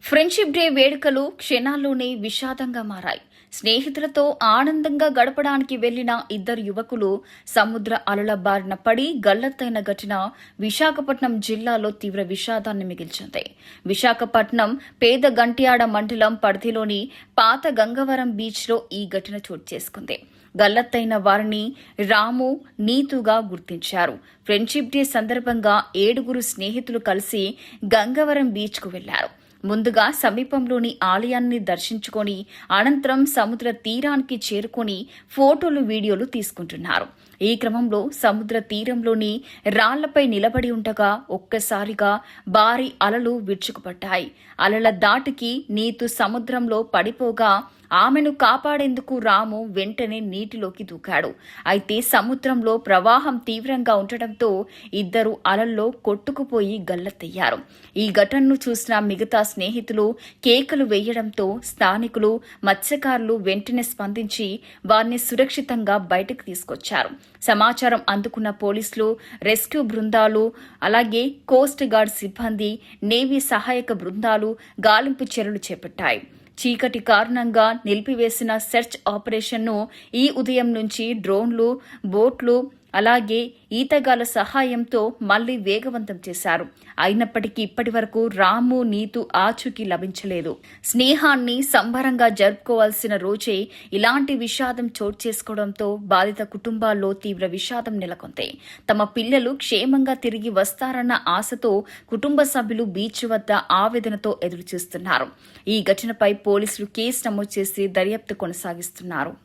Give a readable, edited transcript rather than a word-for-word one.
Friendship day వేడుకలు క్షణాల్లోనే విషాదంగా మారాయి. స్నేహితులతో ఆనందంగా గడపడానికి వెళ్లిన ఇద్దరు యువకులు సముద్ర అలల బారిన పడి గల్లంతైన ఘటన విశాఖపట్నం జిల్లాలో తీవ్ర విషాదాన్ని మిగిల్చింది. విశాఖపట్నం పేద గంట్యాడ మండలం పరిధిలోని పాత గంగవరం బీచ్లో ఈ ఘటన చోటు చేసుకుంది. గల్లంతైన వారిని రాము, నీతుగా గుర్తించారు. ఫ్రెండ్షిప్ డే సందర్భంగా 7 స్నేహితులు కలిసి గంగవరం బీచ్కు వెళ్లారు. ముందుగా సమీపంలోని ఆలయాన్ని దర్శించుకొని అనంతరం సముద్ర తీరానికి చేరుకొని ఫోటోలు, వీడియోలు తీసుకుంటున్నారు. ఈ క్రమంలో సముద్ర తీరంలోని రాళ్లపై నిలబడి ఉండగా ఒక్కసారిగా భారీ అలలు విరుచుకుపడ్డాయి. అలల దాటికి నీతు సముద్రంలో పడిపోగా ఆమెను కాపాడేందుకు రాము వెంటనే నీటిలోకి దూకాడు. అయితే సముద్రంలో ప్రవాహం తీవ్రంగా ఉండటంతో ఇద్దరు అలల్లో కొట్టుకుపోయి గల్లంతయ్యారు. ఈ ఘటనను చూసిన మిగతా స్నేహితులు కేకలు వేయడంతో స్థానికులు, మత్స్యకారులు వెంటనే స్పందించి వారిని సురక్షితంగా బయటకు తీసుకొచ్చారు. సమాచారం అందుకున్న పోలీసులు, రెస్క్యూ బృందాలు, అలాగే కోస్ట్ గార్డ్ సిబ్బంది, నేవీ సహాయక బృందాలు గాలింపు చర్యలు చేపట్టాయి. చీకటి కారణంగా నిలిపివేసిన సెర్చ్ ఆపరేషన్ను ఈ ఉదయం నుంచి డ్రోన్లు, బోట్లు, అలాగే ఈతగాల సహాయంతో మళ్లీ వేగవంతం చేశారు. అయినప్పటికీ ఇప్పటివరకు రాము, నీతు ఆచూకీ లభించలేదు. స్నేహాన్ని సంబరంగా జరుపుకోవాల్సిన రోజే ఇలాంటి విషాదం చోటు చేసుకోవడంతో బాధిత కుటుంబాల్లో తీవ్ర విషాదం నెలకొంది. తమ పిల్లలు క్షేమంగా తిరిగి వస్తారన్న ఆశతో కుటుంబ సభ్యులు బీచ్ వద్ద ఆవేదనతో ఎదురుచూస్తున్నారు. ఈ ఘటనపై పోలీసులు కేసు నమోదు చేసి దర్యాప్తు కొనసాగిస్తున్నారు.